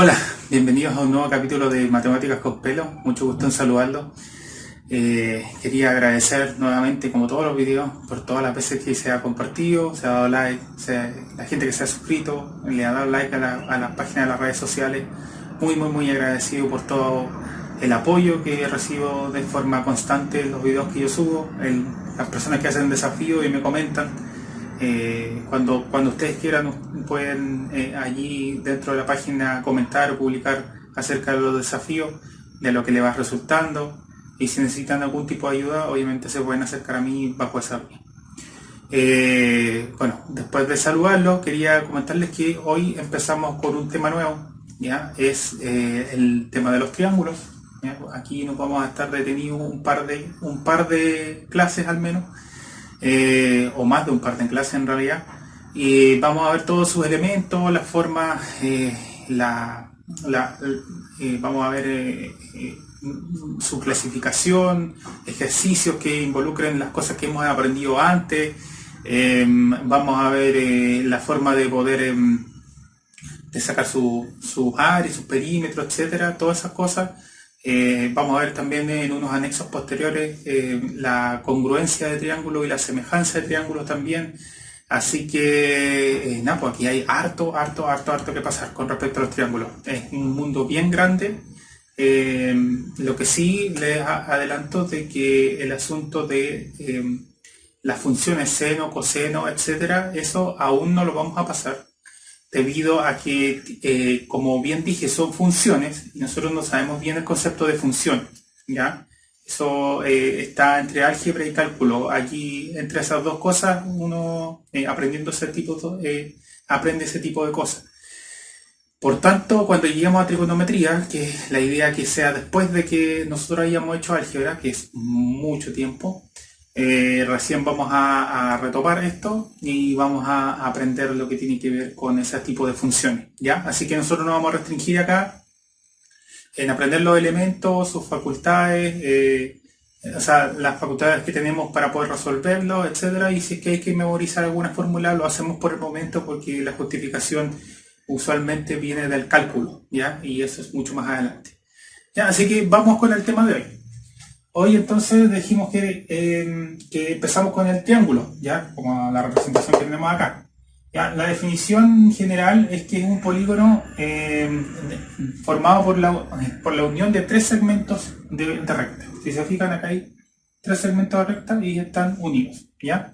Hola, bienvenidos a un nuevo capítulo de Matemáticas con Pelo. Mucho gusto en saludarlos. Quería agradecer nuevamente, como todos los videos, por todas las veces que se ha compartido, se ha dado like, la gente que se ha suscrito, le ha dado like a la página de las redes sociales. Muy agradecido por todo el apoyo que recibo de forma constante en los videos que yo subo, las personas que hacen desafíos y me comentan. Cuando ustedes quieran pueden allí dentro de la página comentar o publicar acerca de los desafíos, de lo que les va resultando, y si necesitan algún tipo de ayuda obviamente se pueden acercar a mí bajo esa vía. Bueno, después de saludarlos quería comentarles que hoy empezamos con un tema nuevo, ¿ya? Es el tema de los triángulos, ¿ya? Aquí nos vamos a estar detenidos un par de clases al menos, o más de un par de clases en realidad, y vamos a ver todos sus elementos, las formas, vamos a ver su clasificación, ejercicios que involucren las cosas que hemos aprendido antes. Vamos a ver la forma de poder de sacar sus áreas, sus perímetros, etcétera, todas esas cosas. Vamos a ver también en unos anexos posteriores la congruencia de triángulos y la semejanza de triángulos también. Así que nada, pues aquí hay harto que pasar con respecto a los triángulos. Es un mundo bien grande. Lo que sí les adelanto de que el asunto de las funciones seno, coseno, etcétera, eso aún no lo vamos a pasar, debido a que, como bien dije, son funciones y nosotros no sabemos bien el concepto de función, ¿ya? Eso está entre álgebra y cálculo. Allí, entre esas dos cosas, uno aprendiendo aprende ese tipo de cosas. Por tanto, cuando lleguemos a trigonometría, que es la idea que sea después de que nosotros hayamos hecho álgebra, que es mucho tiempo, recién vamos a retomar esto y vamos a aprender lo que tiene que ver con ese tipo de funciones, ¿ya? Así que nosotros nos vamos a restringir acá en aprender los elementos, sus facultades, o sea, las facultades que tenemos para poder resolverlo, etcétera. Y si es que hay que memorizar alguna fórmula, lo hacemos por el momento porque la justificación usualmente viene del cálculo, ¿ya? Y eso es mucho más adelante. ¿Ya? Así que vamos con el tema de hoy. Hoy entonces dijimos que empezamos con el triángulo, ¿ya? Como la representación que tenemos acá. ¿Ya? La definición general es que es un polígono formado por la unión de tres segmentos de recta. Si se fijan, acá hay tres segmentos de recta y están unidos, ¿ya?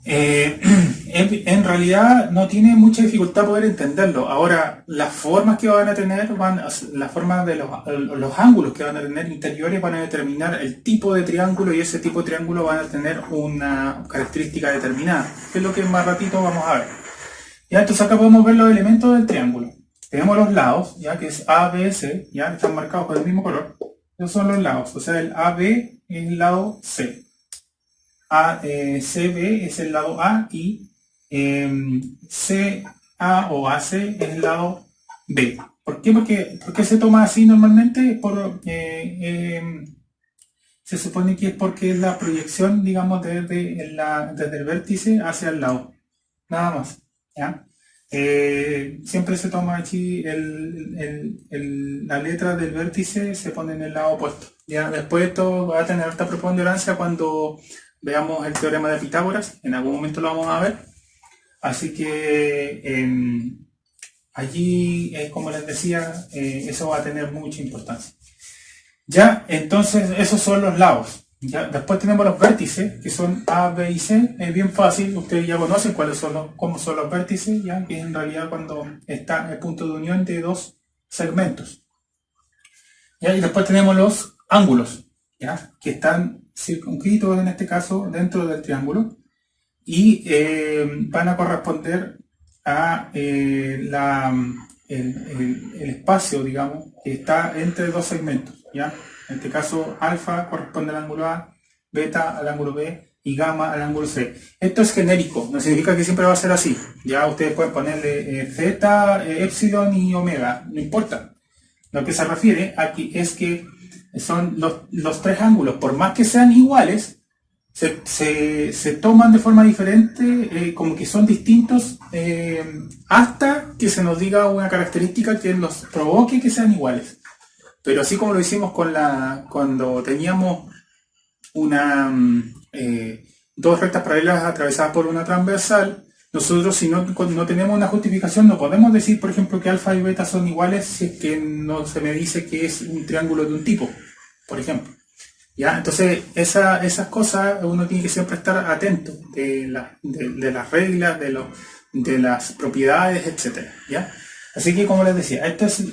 En realidad no tiene mucha dificultad poder entenderlo. Ahora, las formas que van a tener, las formas de los ángulos que van a tener interiores van a determinar el tipo de triángulo, y ese tipo de triángulo van a tener una característica determinada, que es lo que más ratito vamos a ver. Ya, entonces acá podemos ver los elementos del triángulo. Tenemos los lados, ya que es A, B, C, ya están marcados con el mismo color. Esos son los lados, o sea, el AB es el lado C. CB es el lado A y CA o AC es el lado B. ¿Por qué? Porque se toma así normalmente. Se supone que es porque es la proyección, digamos, desde el vértice hacia el lado. Nada más, ¿ya? Siempre se toma aquí la letra del vértice, se pone en el lado opuesto. ¿Ya? Después esto va a tener alta preponderancia cuando veamos el teorema de Pitágoras. En algún momento lo vamos a ver. Así que allí, como les decía, eso va a tener mucha importancia. Ya, entonces esos son los lados. Ya, después tenemos los vértices, que son A, B y C. Es bien fácil, ustedes ya conocen cómo son los vértices, ya, que es en realidad cuando está el punto de unión de dos segmentos. Ya, y después tenemos los ángulos, ya, que están circunscritos en este caso dentro del triángulo y van a corresponder a el espacio, digamos, que está entre dos segmentos, ¿ya? En este caso, alfa corresponde al ángulo A, beta al ángulo B y gamma al ángulo C. Esto es genérico, no significa que siempre va a ser así. Ya ustedes pueden ponerle zeta, epsilon y omega, no importa. Lo que se refiere aquí es que son los tres ángulos, por más que sean iguales, se toman de forma diferente, como que son distintos, hasta que se nos diga una característica que los provoque que sean iguales. Pero así como lo hicimos cuando teníamos dos rectas paralelas atravesadas por una transversal, nosotros si no tenemos una justificación no podemos decir, por ejemplo, que alfa y beta son iguales si es que no se me dice que es un triángulo de un tipo, por ejemplo. ¿Ya? Entonces, esas cosas uno tiene que siempre estar atento de las reglas, de las propiedades, etc. ¿Ya? Así que, como les decía, esta es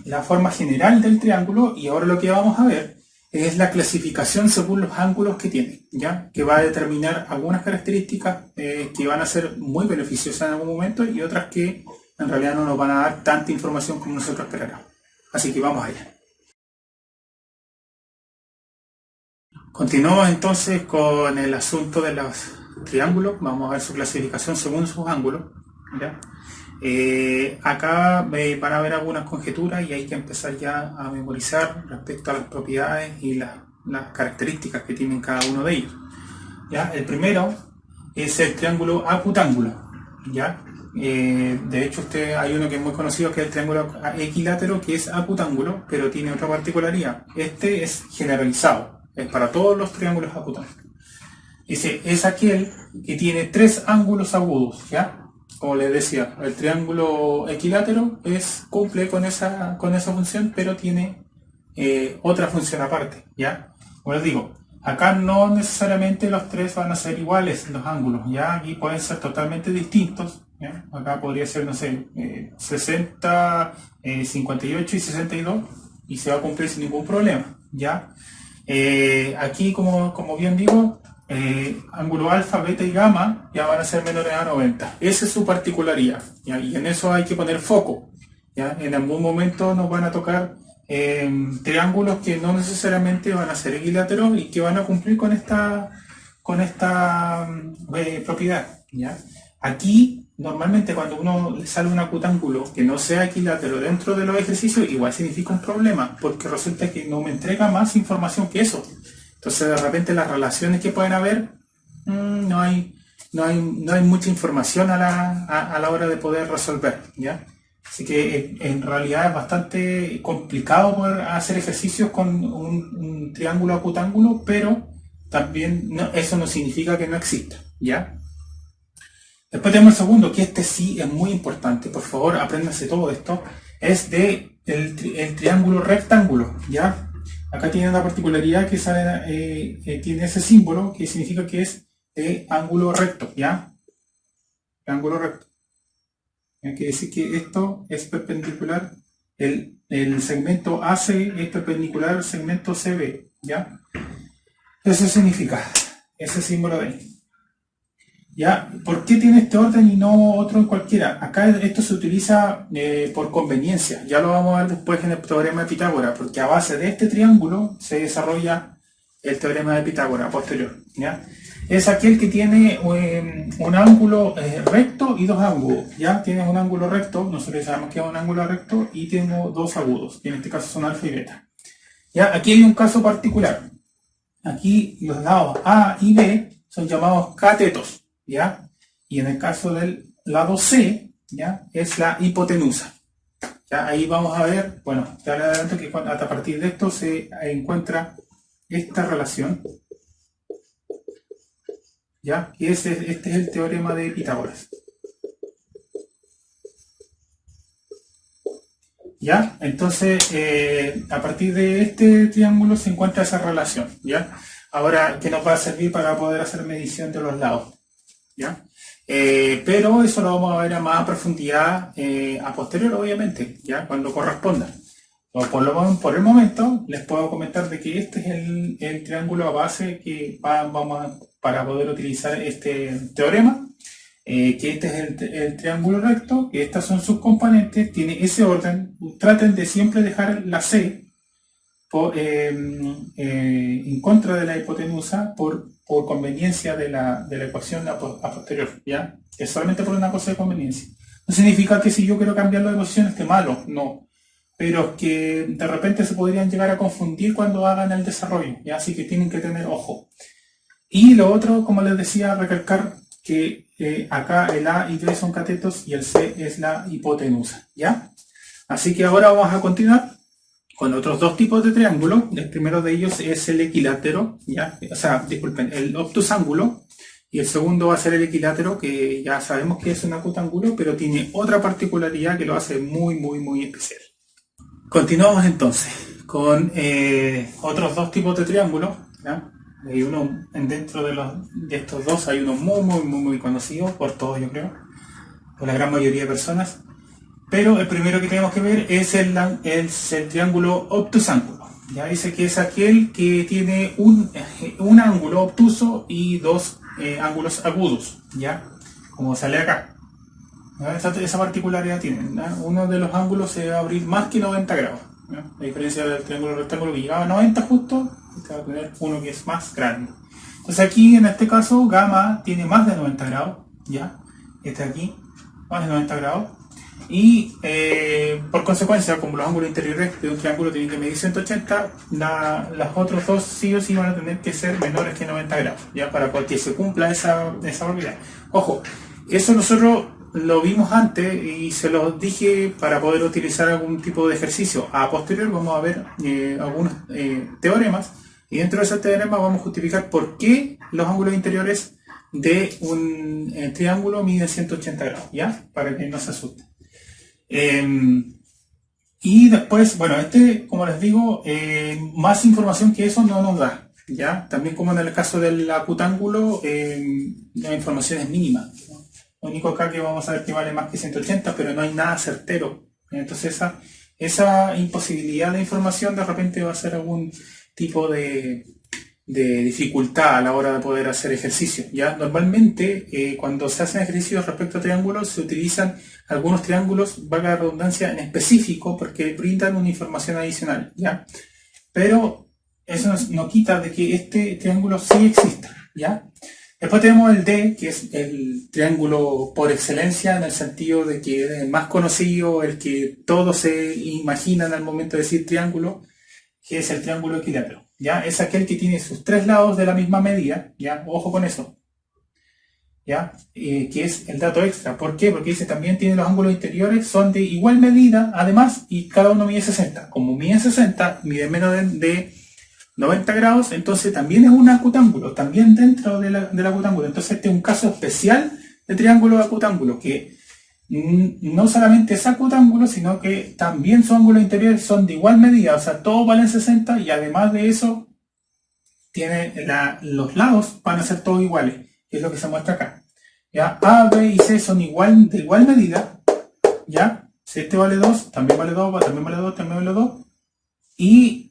la forma general del triángulo, y ahora lo que vamos a ver es la clasificación según los ángulos que tiene, ¿ya? Que va a determinar algunas características que van a ser muy beneficiosas en algún momento y otras que en realidad no nos van a dar tanta información como nosotros esperáramos. Así que vamos allá. Continuamos entonces con el asunto de los triángulos. Vamos a ver su clasificación según sus ángulos, ¿ya? Acá van a haber algunas conjeturas y hay que empezar ya a memorizar respecto a las propiedades y las características que tienen cada uno de ellos, ¿ya? El primero es el triángulo acutángulo, ¿ya? De hecho, hay uno que es muy conocido, que es el triángulo equilátero, que es acutángulo, pero tiene otra particularidad. Este es generalizado, es para todos los triángulos acutángulos. Dice, es aquel que tiene tres ángulos agudos, ¿ya? Como les decía, el triángulo equilátero cumple con esa función, pero tiene otra función aparte, ¿ya? Como les digo, acá no necesariamente los tres van a ser iguales los ángulos, ¿ya? Aquí pueden ser totalmente distintos, ¿ya? Acá podría ser, no sé, 60, 58 y 62, y se va a cumplir sin ningún problema, ¿ya? Aquí, como bien digo, ángulo alfa, beta y gamma ya van a ser menores a 90. Esa es su particularidad, ¿ya? Y en eso hay que poner foco, ¿ya? En algún momento nos van a tocar triángulos que no necesariamente van a ser equiláteros y que van a cumplir con esta propiedad, ¿ya? Aquí, normalmente cuando uno le sale un acutángulo que no sea equilátero dentro de los ejercicios, igual significa un problema, porque resulta que no me entrega más información que eso. Entonces, de repente, las relaciones que pueden haber, no hay mucha información a la hora de poder resolver, ¿ya? Así que en realidad es bastante complicado poder hacer ejercicios con un triángulo acutángulo, pero también eso no significa que no exista, ¿ya? Después tenemos el segundo, que este sí es muy importante, por favor apréndanse todo esto, es el triángulo rectángulo, ¿ya? Acá tiene una particularidad que tiene ese símbolo que significa que es de ángulo recto, ¿ya? Ángulo recto. Quiere decir que esto es perpendicular, el segmento AC es perpendicular al segmento CB, ¿ya? Eso significa ese símbolo de ahí. ¿Ya? ¿Por qué tiene este orden y no otro en cualquiera? Acá esto se utiliza por conveniencia. Ya lo vamos a ver después en el teorema de Pitágoras, porque a base de este triángulo se desarrolla el teorema de Pitágoras posterior, ¿ya? Es aquel que tiene un ángulo recto y dos agudos, ¿ya? Tienes un ángulo recto, nosotros sabemos que es un ángulo recto, y tengo dos agudos, que en este caso son alfa y beta. ¿Ya? Aquí hay un caso particular. Aquí los lados A y B son llamados catetos, ¿ya? Y en el caso del lado C, ¿ya? Es la hipotenusa. ¿Ya? Ahí vamos a ver, bueno, ya le adelanto que a partir de esto se encuentra esta relación, ¿ya? Y este es el teorema de Pitágoras. ¿Ya? Entonces, a partir de este triángulo se encuentra esa relación, ¿ya? Ahora, que nos va a servir para poder hacer medición de los lados, ¿ya? Pero eso lo vamos a ver a más profundidad a posterior, obviamente, ¿ya? Cuando corresponda. O por el momento, les puedo comentar de que este es el triángulo a base que para poder utilizar este teorema, que este es el triángulo recto, que estas son sus componentes, tiene ese orden. Traten de siempre dejar la C en contra de la hipotenusa por conveniencia de la ecuación a posterior, ¿ya? Es solamente por una cosa de conveniencia. No significa que si yo quiero cambiarlo de posición esté malo, no. Pero es que de repente se podrían llegar a confundir cuando hagan el desarrollo, ¿ya? Así que tienen que tener ojo. Y lo otro, como les decía, recalcar que acá el A y B son catetos y el C es la hipotenusa, ¿ya? Así que ahora vamos a continuar con otros dos tipos de triángulo. El primero de ellos es el equilátero, ¿ya? O sea, disculpen, el obtusángulo. Y el segundo va a ser el equilátero, que ya sabemos que es un acutángulo, pero tiene otra particularidad que lo hace muy, muy, muy especial. Continuamos entonces con otros dos tipos de triángulos, ¿ya? Hay uno dentro de estos dos, hay uno muy, muy, muy, muy conocido por todos, yo creo, por la gran mayoría de personas. Pero el primero que tenemos que ver es el triángulo obtusángulo. Ya dice que es aquel que tiene un ángulo obtuso y dos ángulos agudos, ¿ya? Como sale acá. Esa particularidad tiene, ¿no? Uno de los ángulos se va a abrir más que 90 grados, ¿no? A diferencia del triángulo rectángulo que llegaba a 90 justo, este va a tener uno que es más grande. Entonces aquí en este caso gamma tiene más de 90 grados, ¿ya? Este aquí, más de 90 grados. Y por consecuencia, como los ángulos interiores de un triángulo tienen que medir 180, las otros dos sí o sí van a tener que ser menores que 90 grados, ya, para que se cumpla esa propiedad. Ojo, eso nosotros lo vimos antes y se los dije para poder utilizar algún tipo de ejercicio. A posterior vamos a ver algunos teoremas, y dentro de esos teoremas vamos a justificar por qué los ángulos interiores de un triángulo miden 180 grados, ¿ya? Para que no se asusten. Y después, bueno, como les digo, más información que eso no nos da, ¿ya? También como en el caso del acutángulo, la información es mínima, ¿no? Lo único acá que vamos a ver que vale más que 180, pero no hay nada certero. Entonces esa imposibilidad de información de repente va a ser algún tipo de dificultad a la hora de poder hacer ejercicio, ¿ya? Normalmente cuando se hacen ejercicios respecto a triángulos se utilizan algunos triángulos, valga la redundancia, en específico porque brindan una información adicional, ¿ya? Pero eso no quita de que este triángulo sí exista, ¿ya? Después tenemos el D, que es el triángulo por excelencia, en el sentido de que es el más conocido, el que todos se imaginan al momento de decir triángulo, que es el triángulo equilátero, ¿ya? Es aquel que tiene sus tres lados de la misma medida, ¿ya? Ojo con eso, ¿ya? Que es el dato extra. ¿Por qué? Porque dice también tiene los ángulos interiores, son de igual medida, además, y cada uno mide 60. Como mide 60, mide menos de 90 grados, entonces también es un acutángulo, también dentro del acutángulo. Entonces este es un caso especial de triángulo acutángulo, que no solamente es acutángulo, sino que también sus ángulos interiores son de igual medida, o sea, todos valen 60, y además de eso, los lados van a ser todos iguales, que es lo que se muestra acá. ¿Ya? A, B y C son de igual medida, ¿ya? Si este vale 2, también vale 2, también vale 2, también vale 2, y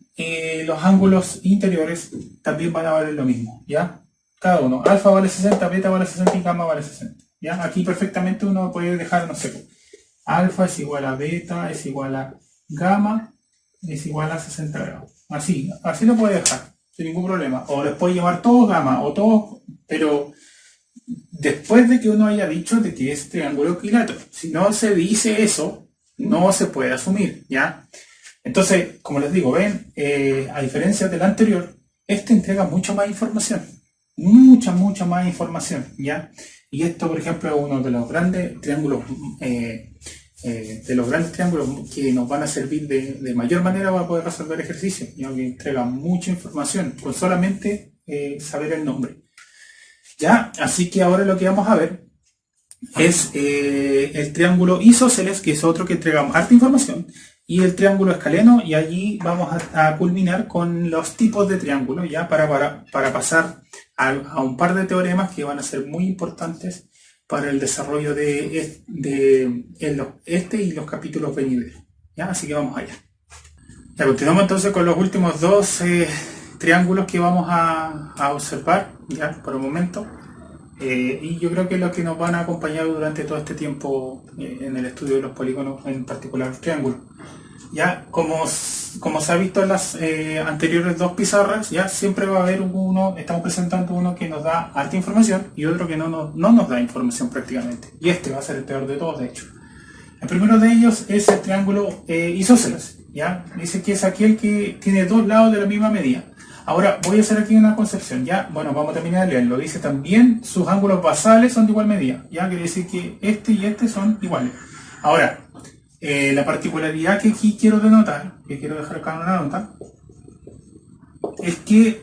los ángulos interiores también van a valer lo mismo, ¿ya? Cada uno, alfa vale 60, beta vale 60 y gamma vale 60. ¿Ya? Aquí perfectamente uno puede dejar, no sé, alfa es igual a beta, es igual a gamma, es igual a 60 grados. Así lo puede dejar, sin ningún problema. O les puede llamar todos gamma, o todos, pero después de que uno haya dicho de que es triángulo equilátero. Si no se dice eso, no se puede asumir, ¿ya? Entonces, como les digo, ven, a diferencia del anterior, este entrega mucha más información. Mucha más información, ¿ya? Y esto, por ejemplo, es uno de los grandes triángulos que nos van a servir de mayor manera para poder resolver ejercicios, ya que entrega mucha información con solamente saber el nombre. ¿Ya? Así que ahora lo que vamos a ver es el triángulo isósceles, que es otro que entrega harta información, y el triángulo escaleno, y allí vamos a culminar con los tipos de triángulos, ya para pasar a un par de teoremas que van a ser muy importantes para el desarrollo de este y los capítulos venideros, ¿ya? Así que vamos allá. Ya continuamos entonces con los últimos dos triángulos que vamos a observar, ya, por el momento. Y yo creo que es lo que nos van a acompañar durante todo este tiempo en el estudio de los polígonos, en particular los triángulos. Ya, como se ha visto en las anteriores dos pizarras, ya siempre va a haber estamos presentando uno que nos da alta información y otro que no nos da información prácticamente. Y este va a ser el peor de todos, de hecho. El primero de ellos es el triángulo isósceles, ¿ya? Dice que es aquel que tiene dos lados de la misma medida. Ahora voy a hacer aquí una concepción, ya, bueno, vamos a terminar de leerlo. Dice también sus ángulos basales son de igual medida, ya, quiere decir que este y este son iguales. Ahora, la particularidad que aquí quiero denotar, que quiero dejar acá una nota, es que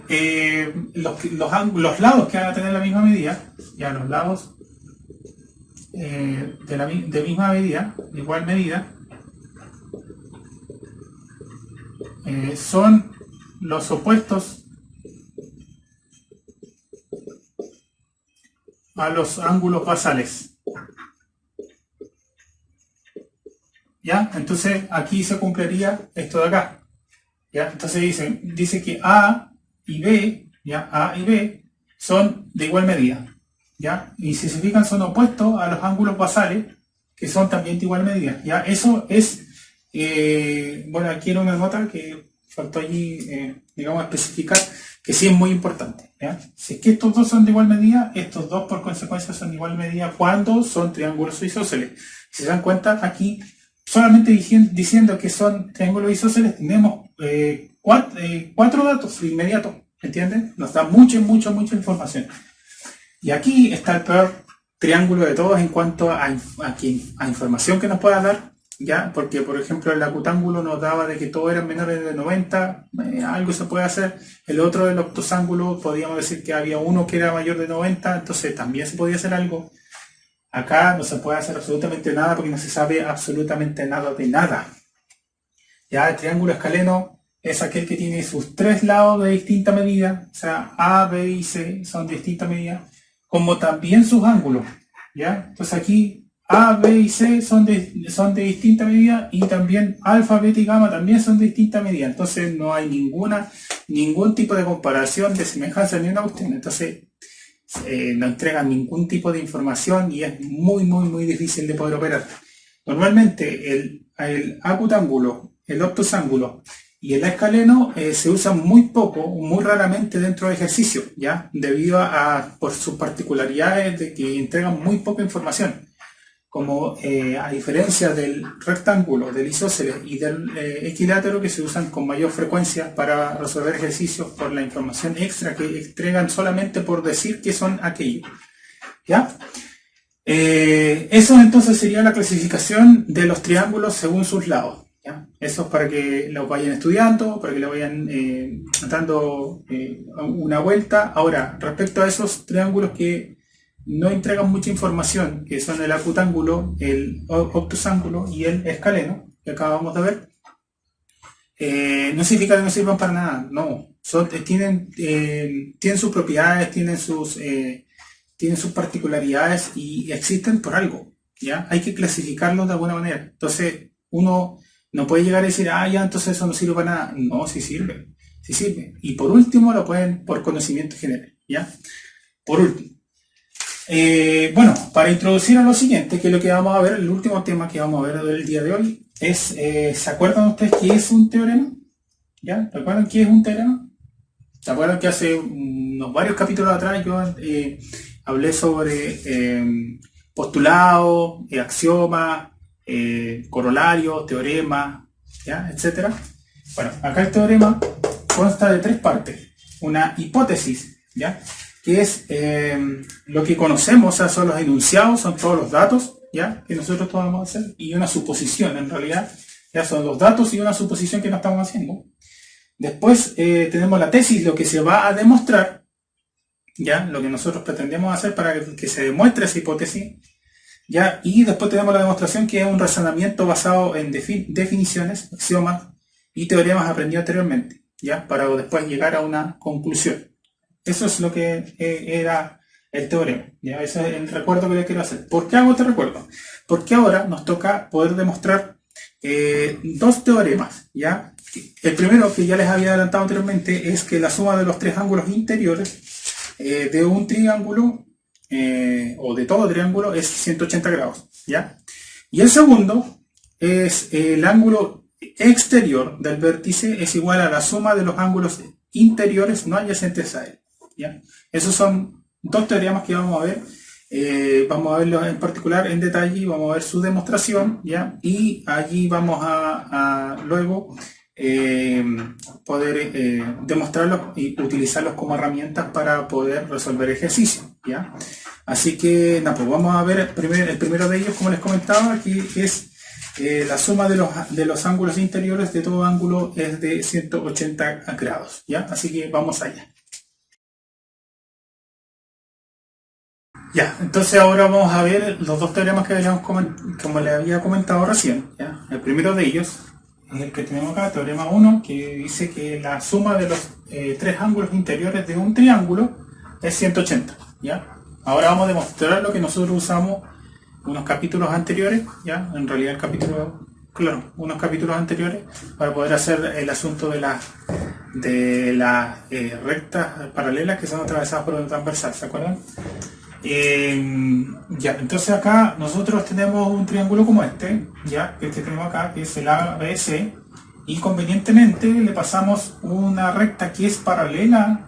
los lados que van a tener la misma medida, ya los lados de misma medida, de igual medida, son los opuestos a los ángulos basales. ¿Ya? Entonces aquí se cumpliría esto de acá. ¿Ya? Entonces dice que A y B, ¿ya? A y B son de igual medida. ¿Ya? Y si se fijan son opuestos a los ángulos basales, que son también de igual medida. ¿Ya? Eso es, bueno, aquí era una nota que faltó allí, digamos, especificar, que sí es muy importante. ¿Ya? Si es que estos dos son de igual medida, estos dos por consecuencia son de igual medida cuando son triángulos isósceles. Si se dan cuenta, aquí solamente diciendo que son triángulos isósceles tenemos cuatro datos inmediatos, ¿entienden? Nos da mucha información. Y aquí está el peor triángulo de todos en cuanto a información que nos pueda dar, ¿ya? Porque, por ejemplo, el acutángulo nos daba de que todos eran menores de 90, algo se puede hacer. El otro, el octosángulo, podríamos decir que había uno que era mayor de 90, entonces también se podía hacer algo. Acá no se puede hacer absolutamente nada porque no se sabe absolutamente nada de nada. Ya el triángulo escaleno es aquel que tiene sus tres lados de distinta medida, o sea, A, B y C son de distinta medida, como también sus ángulos. ¿Ya? Entonces aquí A, B y C son de distinta medida y también alfa, beta y gamma también son de distinta medida. Entonces no hay ningún tipo de comparación, de semejanza ni una cuestión. Entonces no entregan ningún tipo de información y es muy difícil de poder operar. Normalmente el acutángulo, el octosángulo y el escaleno se usan muy poco, muy raramente dentro de ejercicio, ¿ya? Debido por sus particularidades de que entregan muy poca información. Como a diferencia del rectángulo, del isósceles y del equilátero, que se usan con mayor frecuencia para resolver ejercicios por la información extra que entregan solamente por decir que son aquellos. ¿Ya? Eso entonces sería la clasificación de los triángulos según sus lados. ¿Ya? Eso es para que los vayan estudiando, para que le vayan dando una vuelta. Ahora, respecto a esos triángulos que no entregan mucha información, que son el acutángulo, el octosángulo y el escaleno, que acabamos de ver, no significa que no sirvan para nada, no. Tienen sus propiedades, tienen sus particularidades y existen por algo, ¿ya? Hay que clasificarlos de alguna manera. Entonces, uno no puede llegar a decir, ya, entonces eso no sirve para nada. No, sí sirve. Y por último, lo pueden por conocimiento general, ¿ya? Por último. Bueno, para introducir a lo siguiente, que es lo que vamos a ver, el último tema que vamos a ver del día de hoy, es, ¿se acuerdan ustedes qué es un teorema? ¿Ya? ¿Recuerdan qué es un teorema? ¿Se acuerdan que hace varios capítulos atrás yo hablé sobre postulado, axioma, corolario, teorema, ¿ya? Etcétera? Bueno, acá el teorema consta de tres partes. Una hipótesis, ¿ya? Que es lo que conocemos, o sea, son los enunciados, son todos los datos, ¿ya? Que nosotros podemos hacer, y una suposición, en realidad, ya son los datos y una suposición que no estamos haciendo. Después tenemos la tesis, lo que se va a demostrar, ¿ya? Lo que nosotros pretendemos hacer para que se demuestre esa hipótesis, ¿ya? Y después tenemos la demostración, que es un razonamiento basado en definiciones, axiomas y teoremas aprendidos anteriormente, ¿ya? Para después llegar a una conclusión. Eso es lo que era el teorema, ¿ya? Ese es el recuerdo que les quiero hacer. ¿Por qué hago este recuerdo? Porque ahora nos toca poder demostrar dos teoremas, ¿ya? El primero, que ya les había adelantado anteriormente, es que la suma de los tres ángulos interiores de un triángulo o de todo triángulo es 180 grados, ¿ya? Y el segundo es el ángulo exterior del vértice es igual a la suma de los ángulos interiores no adyacentes a él, ¿ya? Esos son dos teoremas que vamos a ver. Vamos a verlos en particular en detalle, vamos a ver su demostración, ¿ya? Y allí vamos a luego poder demostrarlos y utilizarlos como herramientas para poder resolver ejercicios, ¿ya? Así que pues vamos a ver el primero de ellos, como les comentaba, que es la suma de los ángulos interiores de todo ángulo es de 180 grados, ¿ya? Así que vamos allá. Ya, entonces ahora vamos a ver los dos teoremas que como les había comentado recién, ¿ya? El primero de ellos es el que tenemos acá, teorema 1, que dice que la suma de los tres ángulos interiores de un triángulo es 180, ¿ya? Ahora vamos a demostrar lo que nosotros usamos unos capítulos anteriores, ¿ya? En realidad unos capítulos anteriores para poder hacer el asunto de las rectas paralelas que son atravesadas por una transversal, ¿se acuerdan? Ya, entonces acá nosotros tenemos un triángulo como este, ya, que tenemos acá, que es el ABC, y convenientemente le pasamos una recta que es paralela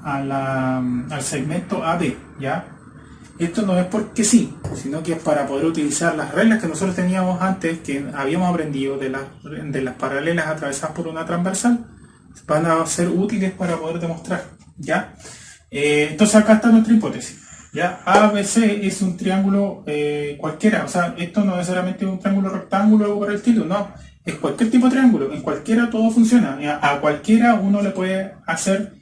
al segmento AB, ¿ya? Esto no es porque sí, sino que es para poder utilizar las reglas que nosotros teníamos antes, que habíamos aprendido de las paralelas atravesadas por una transversal, van a ser útiles para poder demostrar, ¿ya? Entonces acá está nuestra hipótesis. ¿Ya? ABC es un triángulo cualquiera, o sea, esto no es necesariamente un triángulo rectángulo o por el estilo, no, es cualquier tipo de triángulo, en cualquiera todo funciona, a cualquiera uno le puede hacer,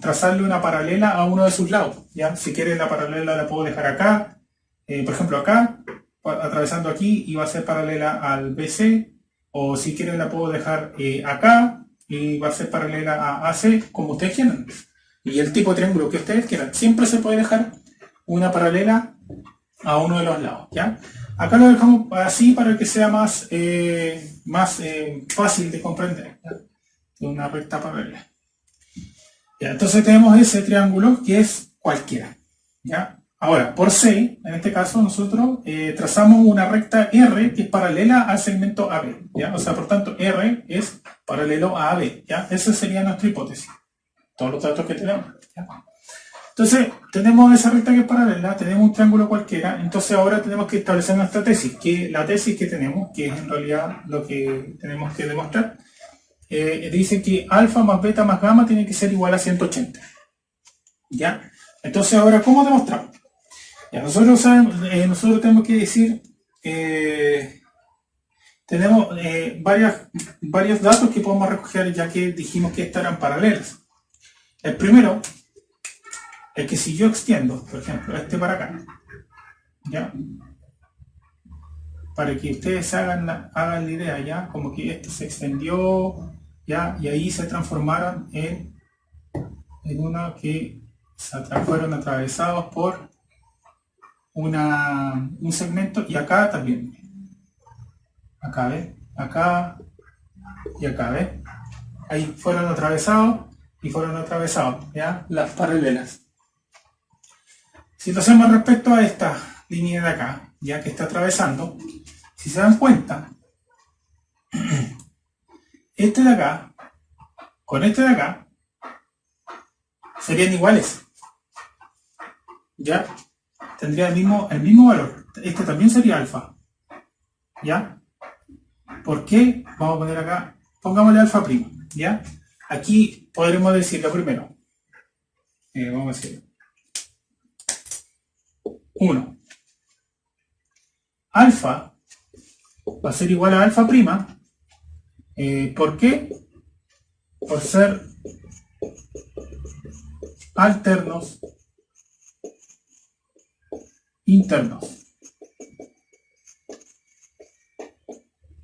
trazarle una paralela a uno de sus lados, ¿ya? Si quiere la paralela la puedo dejar acá, por ejemplo acá, atravesando aquí y va a ser paralela al BC, o si quieren la puedo dejar acá y va a ser paralela a AC, como ustedes quieran. Y el tipo de triángulo que ustedes quieran. Siempre se puede dejar una paralela a uno de los lados, ¿ya? Acá lo dejamos así para que sea más fácil de comprender, ¿ya? Una recta paralela. Ya, entonces tenemos ese triángulo que es cualquiera, ¿ya? Ahora, por C, en este caso nosotros trazamos una recta R que es paralela al segmento AB, ¿ya? O sea, por tanto, R es paralelo a AB, ¿ya? Esa sería nuestra hipótesis. Todos los datos que tenemos, ¿ya? Entonces, tenemos esa recta que es paralela, tenemos un triángulo cualquiera, entonces ahora tenemos que establecer nuestra tesis, que la tesis que tenemos, que es en realidad lo que tenemos que demostrar, dice que alfa más beta más gamma tiene que ser igual a 180, ¿ya? Entonces ahora, ¿cómo demostramos? Ya, nosotros tenemos que decir, tenemos varios datos que podemos recoger ya que dijimos que estas eran paralelas. El primero es que si yo extiendo, por ejemplo, este para acá, ¿ya? Para que ustedes hagan la idea, ¿ya? Como que este se extendió, ¿ya? Y ahí se transformaron en uno que fueron atravesados por un segmento, y acá también. Acá, ¿ves? Acá y acá, ¿ves? Ahí fueron atravesados. Y fueron atravesados, ¿ya? Las paralelas. Si lo hacemos respecto a esta línea de acá, ya que está atravesando, si se dan cuenta, este de acá con este de acá serían iguales, ¿ya? Tendría el mismo valor. Este también sería alfa, ¿ya? ¿Por qué? Vamos a poner acá, pongámosle alfa primo, ¿ya? Aquí podremos decirlo primero. Vamos a decir 1. Alfa va a ser igual a alfa prima. ¿Por qué? Por ser alternos internos.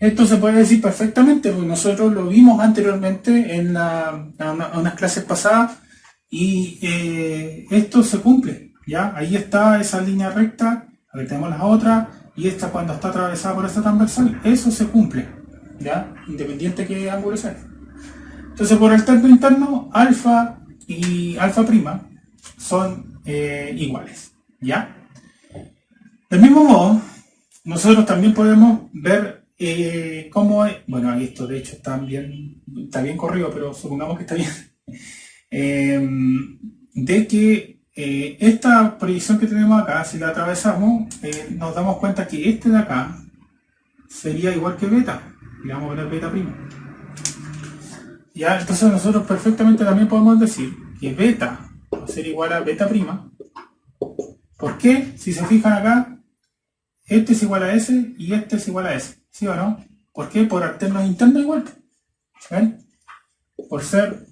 Esto se puede decir perfectamente, porque nosotros lo vimos anteriormente en unas clases pasadas, y esto se cumple, ¿ya? Ahí está esa línea recta, aquí tenemos las otras, y esta cuando está atravesada por esta transversal, eso se cumple, ¿ya? Independiente de qué ángulo sea. Entonces, por alterno interno, alfa y alfa prima son iguales, ¿ya? Del mismo modo, nosotros también podemos ver cómo es, bueno, aquí esto de hecho está bien corrido, pero supongamos que está bien, de que esta proyección que tenemos acá, si la atravesamos, nos damos cuenta que este de acá sería igual que beta, y le vamos a poner beta prima. Ya, entonces nosotros perfectamente también podemos decir que beta va a ser igual a beta prima. ¿Por qué? Si se fijan acá, este es igual a S y este es igual a S. ¿Sí o no? ¿Por qué? Por alternos internos igual. ¿Ven? Por ser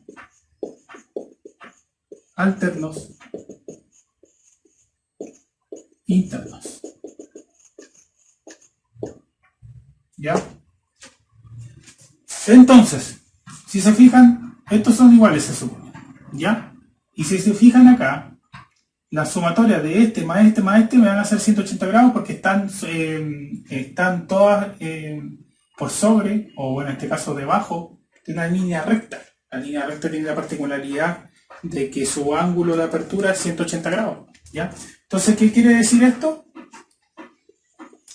alternos internos. ¿Ya? Entonces, si se fijan, estos son iguales, se supone. ¿Ya? Y si se fijan acá, la sumatoria de este más este más este me van a hacer 180 grados porque están todas por sobre, o bueno, en este caso debajo, de una línea recta. La línea recta tiene la particularidad de que su ángulo de apertura es 180 grados. ¿Ya? Entonces, ¿qué quiere decir esto?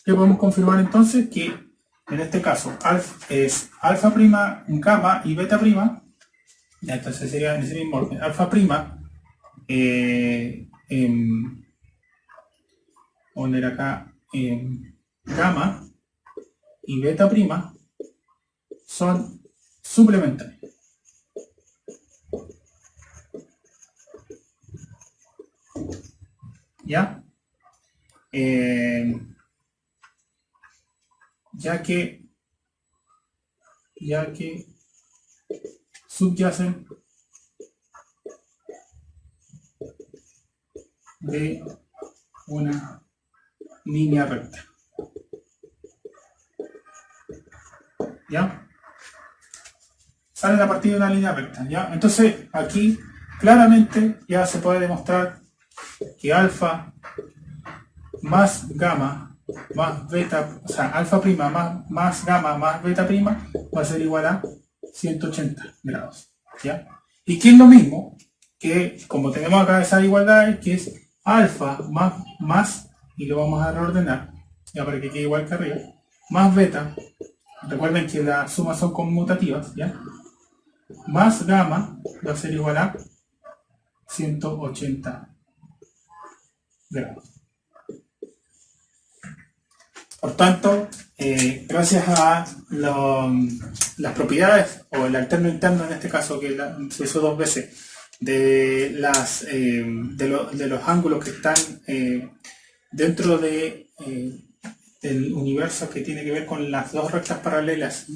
Que podemos confirmar entonces que en este caso es alfa prima, gamma y beta prima. Ya, entonces sería en ese mismo orden. Alfa prima, poner acá gamma y beta prima son suplementarios. ¿Ya? Ya que subyacen de una línea recta. ¿Ya? Salen a partir de una línea recta. ¿Ya? Entonces aquí claramente ya se puede demostrar que alfa más gamma más beta, o sea, alfa prima más gamma más beta prima va a ser igual a 180 grados. ¿Ya? Y que es lo mismo que, como tenemos acá esa igualdad, que es alfa más, y lo vamos a reordenar, ya para que quede igual que arriba, más beta, recuerden que las sumas son conmutativas, ¿ya? Más gamma va a ser igual a 180 grados. Por tanto, gracias a las propiedades, o el alterno interno en este caso, que se hizo dos veces, de los ángulos que están dentro del universo que tiene que ver con las dos rectas paralelas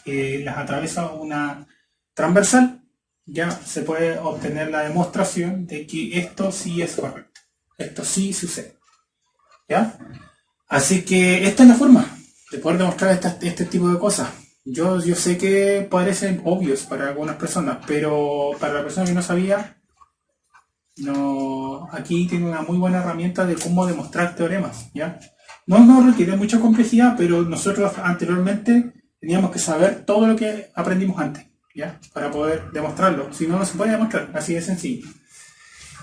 que las atraviesa una transversal, ya se puede obtener la demostración de que esto sí es correcto. Esto sí sucede. ¿Ya? Así que esta es la forma de poder demostrar este tipo de cosas. Yo sé que parecen obvios para algunas personas, pero para la persona que no sabía, aquí tiene una muy buena herramienta de cómo demostrar teoremas. ¿Ya? No requiere mucha complejidad, pero nosotros anteriormente teníamos que saber todo lo que aprendimos antes, ¿ya? Para poder demostrarlo. Si no, no se puede demostrar, así de sencillo.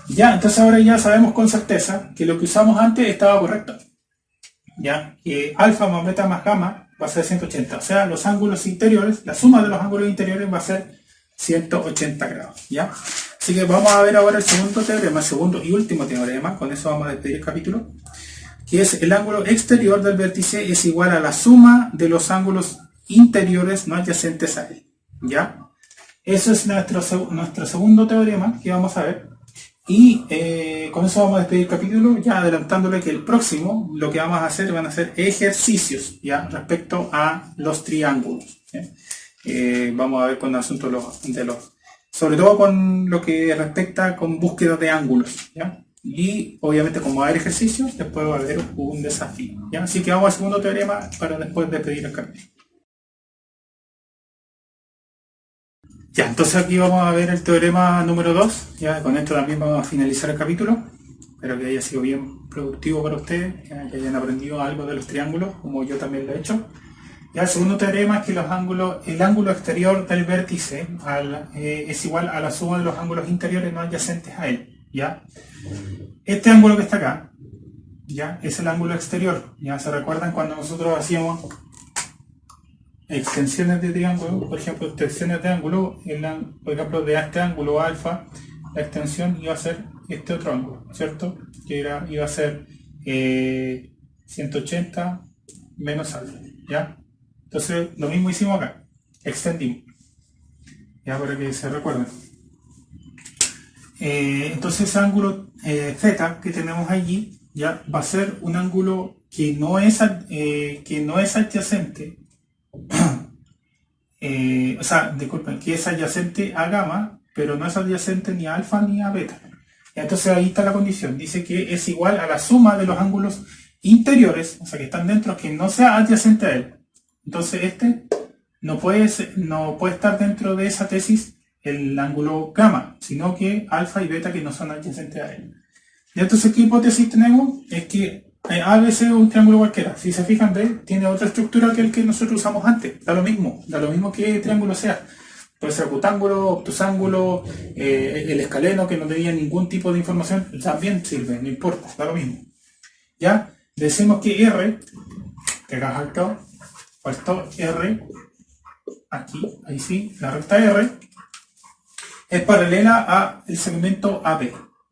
Ya, entonces ahora ya sabemos con certeza que lo que usamos antes estaba correcto. ¿Ya? Que alfa más beta más gamma va a ser 180. O sea, los ángulos interiores, la suma de los ángulos interiores va a ser 180 grados. ¿Ya? Así que vamos a ver ahora el segundo teorema, el segundo y último teorema. Con eso vamos a despedir el capítulo. Que es el ángulo exterior del vértice es igual a la suma de los ángulos interiores no adyacentes a él. ¿Ya? Eso es nuestro segundo teorema que vamos a ver. Y con eso vamos a despedir el capítulo, ya adelantándole que el próximo lo que vamos a hacer van a ser ejercicios, ya, respecto a los triángulos. Vamos a ver con el asunto de los, sobre todo con lo que respecta con búsqueda de ángulos, ¿ya? Y obviamente como va a haber ejercicios, después va a haber un desafío, ¿ya? Así que vamos al segundo teorema para después despedir el capítulo. Ya, entonces aquí vamos a ver el teorema número 2, ya con esto también vamos a finalizar el capítulo. Espero que haya sido bien productivo para ustedes, que hayan aprendido algo de los triángulos, como yo también lo he hecho. Ya, el segundo teorema es que el ángulo exterior del vértice es igual a la suma de los ángulos interiores no adyacentes a él. ¿Ya? Este ángulo que está acá, ¿ya? Es el ángulo exterior. ¿Ya? ¿Se recuerdan cuando nosotros hacíamos extensiones de triángulo? Por ejemplo, extensiones de ángulo, por ejemplo, de este ángulo alfa, la extensión iba a ser este otro ángulo, ¿cierto? Que iba a ser 180 menos alfa, ¿ya? Entonces lo mismo hicimos acá, extendimos, ya para que se recuerden. Entonces ese ángulo Z que tenemos allí ya va a ser un ángulo que no es adyacente, o sea, disculpen, que es adyacente a gamma, pero no es adyacente ni a alfa ni a beta. Entonces ahí está la condición, dice que es igual a la suma de los ángulos interiores, o sea que están dentro, que no sea adyacente a él. Entonces este no puede estar dentro de esa tesis el ángulo gamma, sino que alfa y beta que no son adyacentes a él. Y entonces, ¿qué hipótesis tenemos? Es que ABC es un triángulo cualquiera. Si se fijan, B tiene otra estructura que el que nosotros usamos antes. Da lo mismo que triángulo sea. Puede ser rectángulo, obtusángulo, el escaleno que no tenía ningún tipo de información, también sirve, no importa, da lo mismo. ¿Ya? Decimos que R, que acá faltó R, aquí, ahí sí, la recta R, es paralela al segmento AB,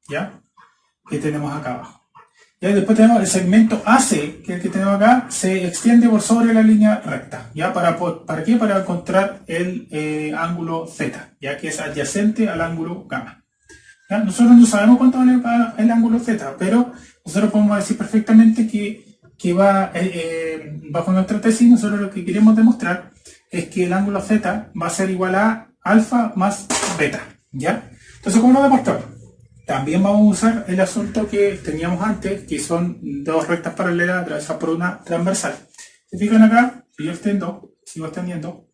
¿ya? Que tenemos acá abajo. Ya después tenemos el segmento AC, que es el que tenemos acá, se extiende por sobre la línea recta. ¿Ya? ¿Para qué? Para encontrar el ángulo Z, ya que es adyacente al ángulo gamma. ¿Ya? Nosotros no sabemos cuánto vale el ángulo Z, pero nosotros podemos decir perfectamente que va, bajo nuestra tesis, nosotros lo que queremos demostrar es que el ángulo Z va a ser igual a alfa más beta. ¿Ya? Entonces, ¿cómo lo demostramos? También vamos a usar el asunto que teníamos antes, que son dos rectas paralelas atravesadas por una transversal. Se fijan acá, si yo sigo extendiendo,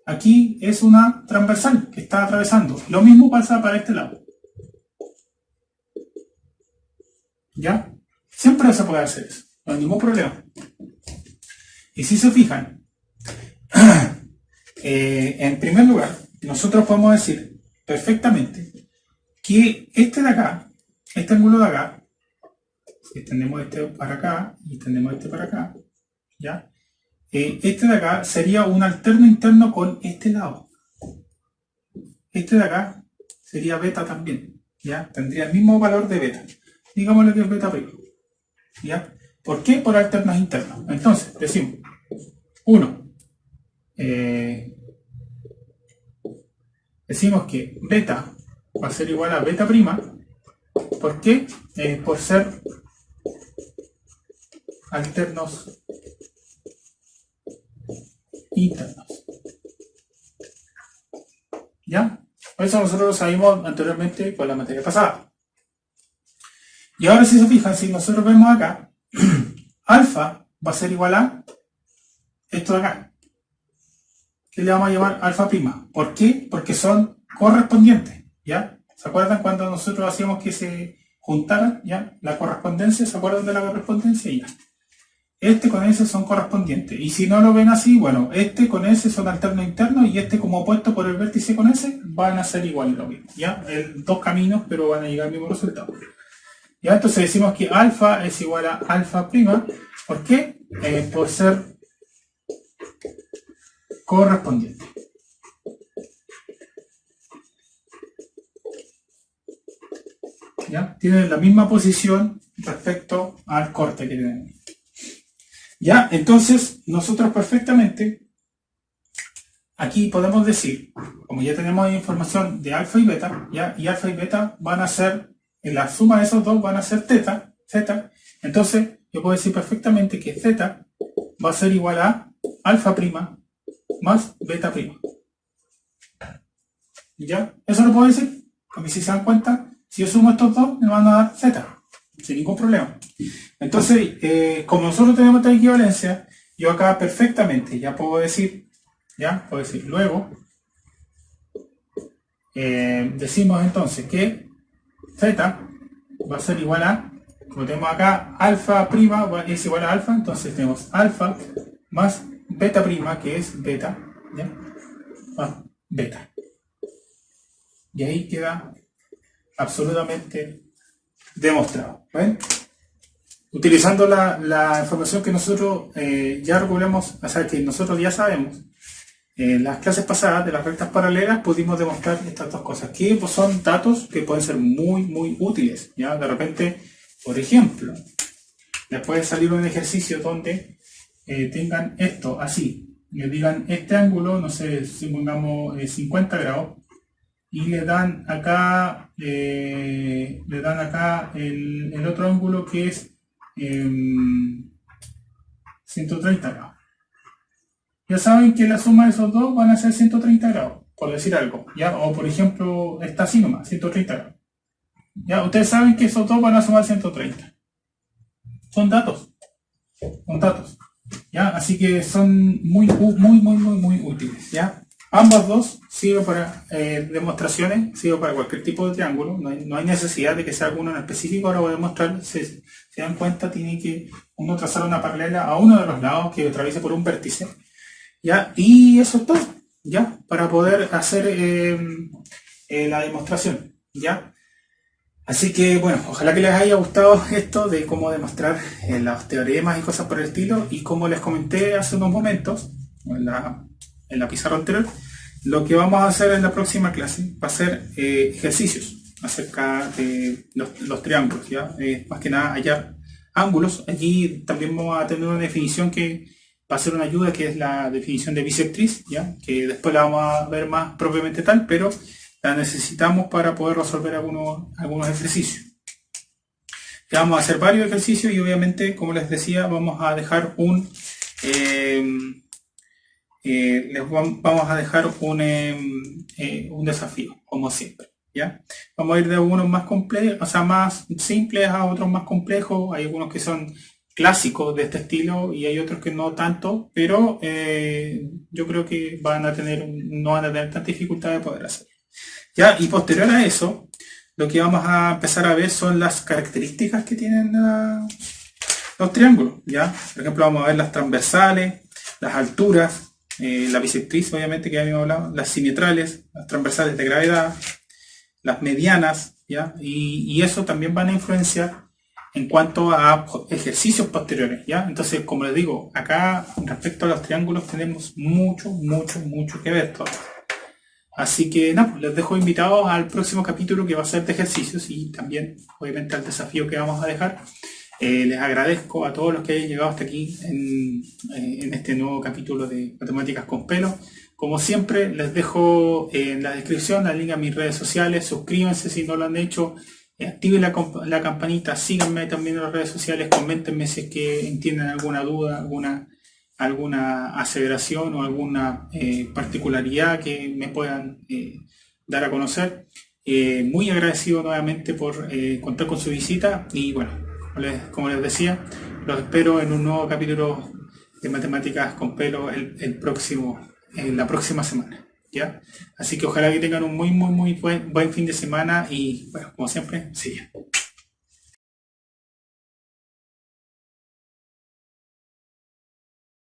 aquí es una transversal que está atravesando. Lo mismo pasa para este lado. ¿Ya? Siempre se puede hacer eso, no hay ningún problema. Y si se fijan, en primer lugar, nosotros podemos decir perfectamente que este de acá, este ángulo de acá, si extendemos este para acá y extendemos este para acá, ¿ya? Este de acá sería un alterno interno con este lado. Este de acá sería beta también, ¿ya? Tendría el mismo valor de beta. Digámosle que es beta prima, ¿ya? ¿Por qué? Por alternos internos. Entonces, decimos, 1. Decimos que beta va a ser igual a beta prima. ¿Por qué? Por ser alternos internos. ¿Ya? Eso nosotros lo sabíamos anteriormente con la materia pasada. Y ahora si se fijan, si nosotros vemos acá, alfa va a ser igual a esto de acá, que le vamos a llamar alfa prima. ¿Por qué? Porque son correspondientes, ¿ya? ¿Se acuerdan cuando nosotros hacíamos que se juntaran, ya? La correspondencia, ¿se acuerdan de la correspondencia? Ya. Este con ese son correspondientes. Y si no lo ven así, bueno, este con ese son alternos internos y este como opuesto por el vértice con ese van a ser igual lo mismo, ¿ya? Dos caminos, pero van a llegar al mismo resultado. ¿Ya? Entonces decimos que alfa es igual a alfa prima. ¿Por qué? Por ser correspondiente. ¿Ya? Tienen la misma posición respecto al corte que tenemos. ¿Ya? Entonces, nosotros perfectamente aquí podemos decir, como ya tenemos información de alfa y beta, ¿ya? Y alfa y beta van a ser, en la suma de esos dos van a ser z, entonces yo puedo decir perfectamente que z va a ser igual a alfa prima más beta prima. ¿Ya? Eso lo puedo decir, porque si se dan cuenta, si yo sumo estos dos, me van a dar z, sin ningún problema. Entonces, como nosotros tenemos esta equivalencia, yo acá perfectamente ya puedo decir, luego, decimos entonces que z va a ser igual a, como tenemos acá, alfa prima es igual a alfa, entonces tenemos alfa más beta prima, que es beta, ¿ya? Más beta. Y ahí queda absolutamente demostrado. ¿Ven? Utilizando la información que nosotros ya recopilamos, o sea, que nosotros ya sabemos, en las clases pasadas de las rectas paralelas pudimos demostrar estas dos cosas, que pues, son datos que pueden ser muy, muy útiles. ¿Ya? De repente, por ejemplo, les puede salir un ejercicio donde tengan esto así, le digan este ángulo, no sé, supongamos 50 grados, y le dan acá el otro ángulo que es 130 grados. Ya saben que la suma de esos dos van a ser 130 grados, por decir algo, ¿ya? O por ejemplo, está así nomás, 130 grados. Ya, ustedes saben que esos dos van a sumar 130. Son datos, ¿ya? Así que son muy útiles, ¿ya? Ambas dos sirven para demostraciones, sirven para cualquier tipo de triángulo, no hay necesidad de que sea alguno en específico. Ahora voy a demostrar, si se dan cuenta, tiene que uno trazar una paralela a uno de los lados que atraviese por un vértice, ¿ya? Y eso es todo, ¿ya? Para poder hacer la demostración, ¿ya? Así que bueno, ojalá que les haya gustado esto de cómo demostrar los teoremas y cosas por el estilo, y como les comenté hace unos momentos en la pizarra anterior, lo que vamos a hacer en la próxima clase va a ser ejercicios acerca de los triángulos, ¿ya? Más que nada hallar ángulos. Aquí también vamos a tener una definición que va a ser una ayuda, que es la definición de bisectriz, ¿ya? Que después la vamos a ver más propiamente tal, pero la necesitamos para poder resolver algunos ejercicios. Ya vamos a hacer varios ejercicios y obviamente, como les decía, vamos a dejar un desafío, como siempre, ¿ya? Vamos a ir de algunos más complejos, o sea, más simples, a otros más complejos. Hay algunos que son clásicos de este estilo y hay otros que no tanto, pero yo creo que no van a tener tanta dificultad de poder hacerlo, ¿ya? Y posterior a eso, lo que vamos a empezar a ver son las características que tienen los triángulos, ¿ya? Por ejemplo, vamos a ver las transversales, las alturas, la bisectriz, obviamente, que ya habíamos hablado, las simetrales, las transversales de gravedad, las medianas, ¿ya? Y eso también van a influenciar en cuanto a ejercicios posteriores, ¿ya? Entonces, como les digo, acá respecto a los triángulos tenemos mucho que ver todavía. Así que nada, les dejo invitados al próximo capítulo, que va a ser de ejercicios, y también obviamente al desafío que vamos a dejar. Les agradezco a todos los que hayan llegado hasta aquí en este nuevo capítulo de Matemáticas con Pelo. Como siempre, les dejo en la descripción el link a mis redes sociales. Suscríbanse si no lo han hecho, activen la campanita, síganme también en las redes sociales, coméntenme si es que entienden alguna duda, alguna aseveración o alguna particularidad que me puedan dar a conocer. Muy agradecido nuevamente por contar con su visita, y bueno, como les decía, los espero en un nuevo capítulo de Matemáticas con Pelo la próxima semana, ¿ya? Así que ojalá que tengan un muy buen fin de semana, y bueno, como siempre, sigan.